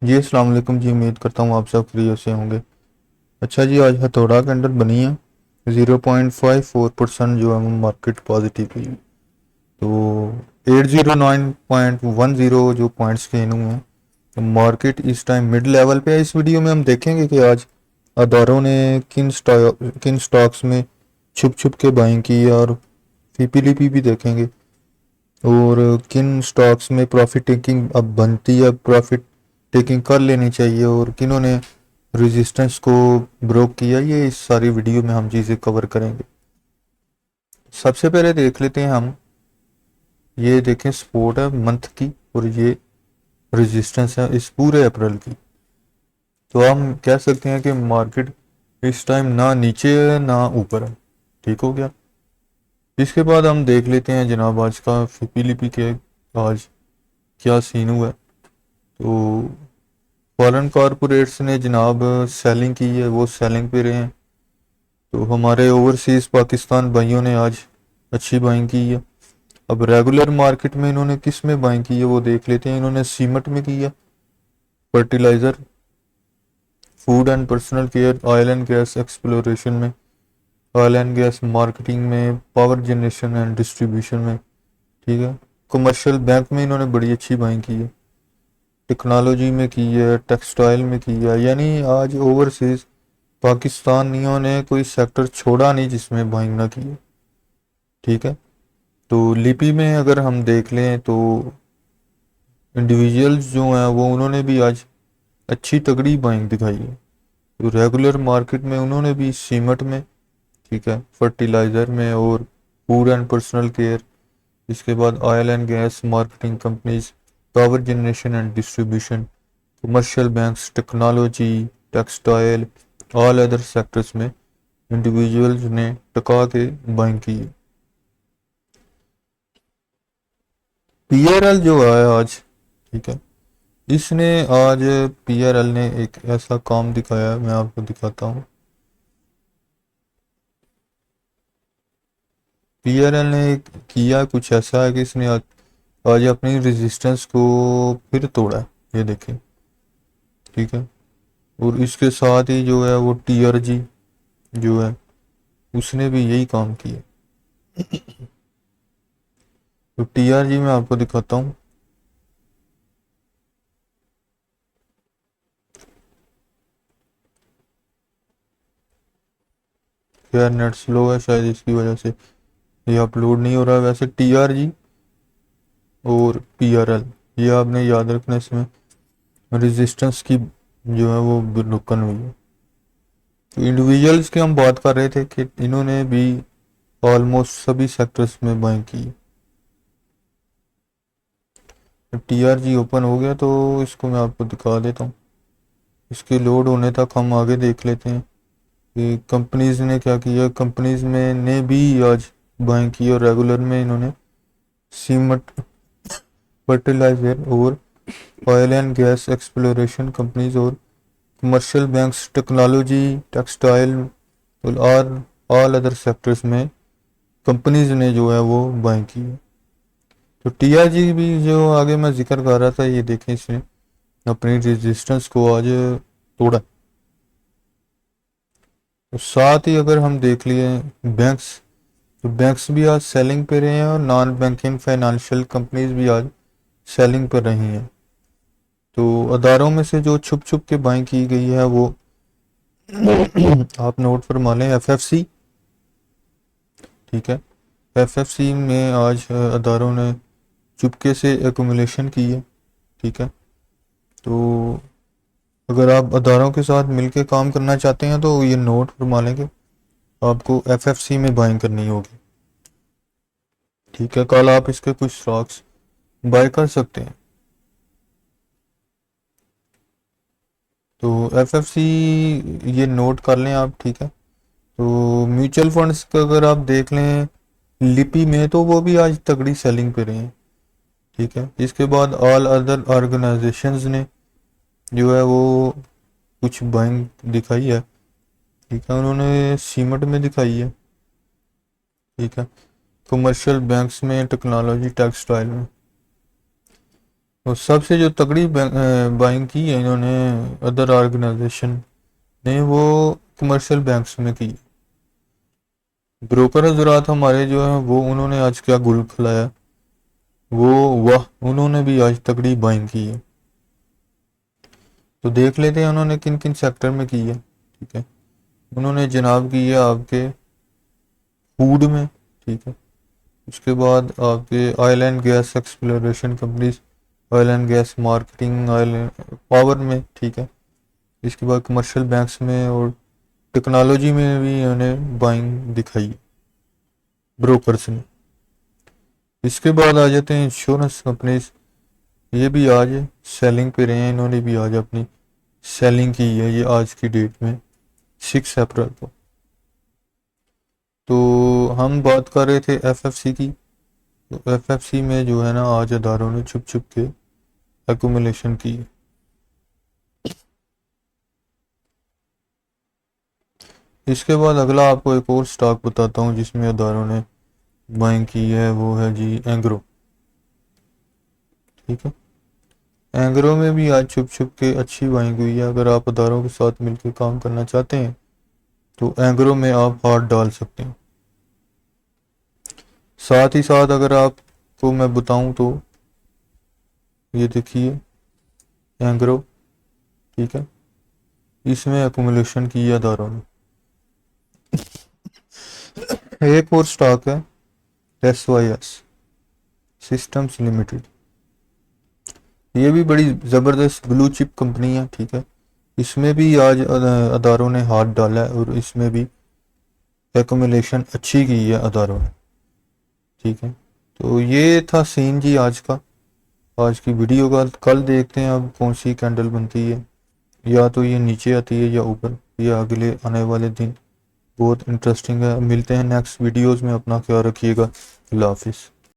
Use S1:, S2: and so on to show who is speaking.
S1: जी अस्सलाम वालेकुम जी। उम्मीद करता हूँ आप सब फ्री से होंगे। अच्छा जी, आज हथौड़ा कैंडल बनी है। 0.54% जो है वो मार्केट पॉजिटिव की। तो 809.10 जो पॉइंट्स गेन हुए हैं। तो मार्केट इस टाइम मिड लेवल पे है। इस वीडियो में हम देखेंगे कि आज अदारों ने किन स्टॉक्स में छुप छुप के बाइंग की है, और पीपीलीपी भी देखेंगे, और किन स्टॉक्स में प्रॉफिट टेकिंग अब बनती है, प्रॉफिट टेकिंग कर लेनी चाहिए, और किन्होंने रेजिस्टेंस को ब्रोक किया। ये इस सारी वीडियो में हम चीज़ें कवर करेंगे। सबसे पहले देख लेते हैं हम। ये देखें, सपोर्ट है मंथ की, और ये रेजिस्टेंस है इस पूरे अप्रैल की। तो हम कह सकते हैं कि मार्केट इस टाइम ना नीचे है ना ऊपर है। ठीक हो गया। इसके बाद हम देख लेते हैं जनाब आज का फिपीलिपी के आज क्या सीन हुआ है। तो फॉरेन कॉरपोरेट्स ने जनाब सेलिंग की है, वो सेलिंग पे रहे हैं। तो हमारे ओवरसीज़ पाकिस्तान भाइयों ने आज अच्छी बाइंग की है। अब रेगुलर मार्केट में इन्होंने किस में बाइंग की है वो देख लेते हैं। इन्होंने सीमेंट में की है, fertiliser, food and personal care, oil and gas exploration में, ऑयल एंड गैस मार्केटिंग में, पावर जनरेशन एंड डिस्ट्रीब्यूशन में। ठीक है। कमर्शियल बैंक में इन्होंने बड़ी अच्छी बाइंग की है। टेक्नोलॉजी में की है, टेक्सटाइल में की है। यानी आज ओवरसीज़ पाकिस्तानियों ने कोई सेक्टर छोड़ा नहीं जिसमें बाइंग ना की है। ठीक है। तो लिपि में अगर हम देख लें तो इंडिविजुअल्स जो हैं वो उन्होंने भी आज अच्छी तगड़ी बाइंग दिखाई है। तो रेगुलर मार्केट में उन्होंने भी सीमेंट में, ठीक है, फर्टिलाइज़र में, और फूड एंड पर्सनल केयर, इसके बाद oil and gas marketing companies, power generation and distribution, commercial banks, technology, textile, all other sectors में इंडिविजुअल्स ने टका के बाइंग की। पीआरएल जो है आज, ठीक है, इसने आज पीआरएल ने एक ऐसा काम दिखाया है, मैं आपको दिखाता हूँ। पीआरएल ने किया कुछ ऐसा है कि इसने आज अपनी रेजिस्टेंस को फिर तोड़ा है। ये देखें। ठीक है। और इसके साथ ही जो है वो टीआरजी जो है उसने भी यही काम किया। तो टीआरजी में आपको दिखाता हूँ। यार नेट स्लो है, शायद इसकी वजह से ये अपलोड नहीं हो रहा है। वैसे टीआरजी और पीआरएल, ये आपने याद रखना। इसमें रेजिस्टेंस की जो है वो रुकन हुई है। तो इंडिविजुअल्स की हम बात कर रहे थे कि इन्होंने भी ऑलमोस्ट सभी सेक्टर्स में बाइंग की। टीआरजी ओपन हो गया तो इसको मैं आपको दिखा देता हूँ। इसके लोड होने तक हम आगे देख लेते हैं कि कंपनीज ने क्या किया। कंपनीज में ने भी आज बाइंग की, और रेगुलर में इन्होंने सीमेंट, फर्टिलाइजर, और oil and gas exploration companies, और कमर्शियल बैंक्स, टेक्नोलॉजी, टेक्सटाइल, और ऑल अदर सेक्टर्स में कंपनीज ने जो है वो बाइंग की है। तो टीआरजी भी जो आगे मैं जिक्र कर रहा था, ये देखें, इसने अपनी रेजिस्टेंस को आज तोड़ा। तो साथ ही अगर हम देख लिए बैंक्स, तो बैंक्स भी आज सेलिंग पे रहे हैं, और नॉन बैंकिंग फाइनेंशियल कंपनीज भी आज सेलिंग पर रही हैं। तो अदारों में से जो छुप छुप के बाइंग की गई है वो आप नोट फरमा लें। एफएफसी, ठीक है, एफएफसी में आज अदारों ने चुपके से एकुमुलेशन की है। ठीक है। तो अगर आप अदारों के साथ मिलकर काम करना चाहते हैं तो ये नोट फरमा लें कि आपको एफएफसी में बाइंग करनी होगी। ठीक है। कल आप इसके कुछ स्टॉक्स बाय कर सकते हैं। तो एफएफसी ये नोट कर लें आप। ठीक है। तो म्यूचुअल फंड्स का अगर आप देख लें लिपि में, तो वो भी आज तगड़ी सेलिंग पे रहे हैं। ठीक है। इसके बाद ऑल अदर ऑर्गेनाइजेशंस ने जो है वो कुछ बाइंग दिखाई है। ठीक है। उन्होंने सीमेंट में दिखाई है। ठीक है। कमर्शियल बैंक्स में, टेक्नोलॉजी, टेक्सटाइल में। और सबसे जो तगड़ी बाइंग की है इन्होंने अदर ऑर्गेनाइजेशन ने, वो कमर्शियल बैंक्स में की। ब्रोकर हजरात हमारे जो हैं वो, उन्होंने आज क्या गुल खिलाया, वो वाह, उन्होंने भी आज तगड़ी बाइंग की है। तो देख लेते हैं उन्होंने किन किन सेक्टर में की है। ठीक है, उन्होंने जनाब की है आपके फूड में। ठीक है, उसके बाद आपके oil and gas exploration companies, oil and gas marketing, oil power में। ठीक है, इसके बाद कमर्शियल बैंक्स में और टेक्नोलॉजी में भी उन्होंने बाइंग दिखाई ब्रोकर्स ने। इसके बाद आ जाते हैं इंश्योरेंस कंपनीज, ये भी आज सेलिंग पे रहे हैं, इन्होंने भी आज अपनी सेलिंग की है, ये आज की डेट में 6 अप्रैल को। तो हम बात कर रहे थे एफएफसी की, तो एफएफसी में जो है ना आज अदारों ने छुप छुप के एक्यूमुलेशन की है। इसके बाद अगला आपको एक और स्टॉक बताता हूँ जिसमें अदारों ने बाइंग की है, वो है जी एंग्रो। ठीक है, एंग्रो में भी आज छुप छुप के अच्छी बाइंग हुई है। अगर आप अदारों के साथ मिलकर काम करना चाहते हैं तो एंग्रो में आप हाथ डाल सकते हैं। साथ ही साथ अगर आपको मैं बताऊं तो ये देखिए एंग्रो। ठीक है, इसमें एक्यूमुलेशन की है अदारों ने। एक और स्टॉक है SYS सिस्टम्स लिमिटेड, ये भी बड़ी ज़बरदस्त ब्लू चिप कंपनी है। ठीक है, इसमें भी आज अदारों ने हाथ डाला है और इसमें भी एक्यूमुलेशन अच्छी की है अदारों ने। ठीक है, तो ये था सीन जी आज का, आज की वीडियो का। कल देखते हैं अब कौन सी कैंडल बनती है, या तो ये नीचे आती है या ऊपर। ये अगले आने वाले दिन बहुत इंटरेस्टिंग है। मिलते हैं नेक्स्ट वीडियोस में, अपना ख्याल रखिएगा। अल्लाह हाफिज़।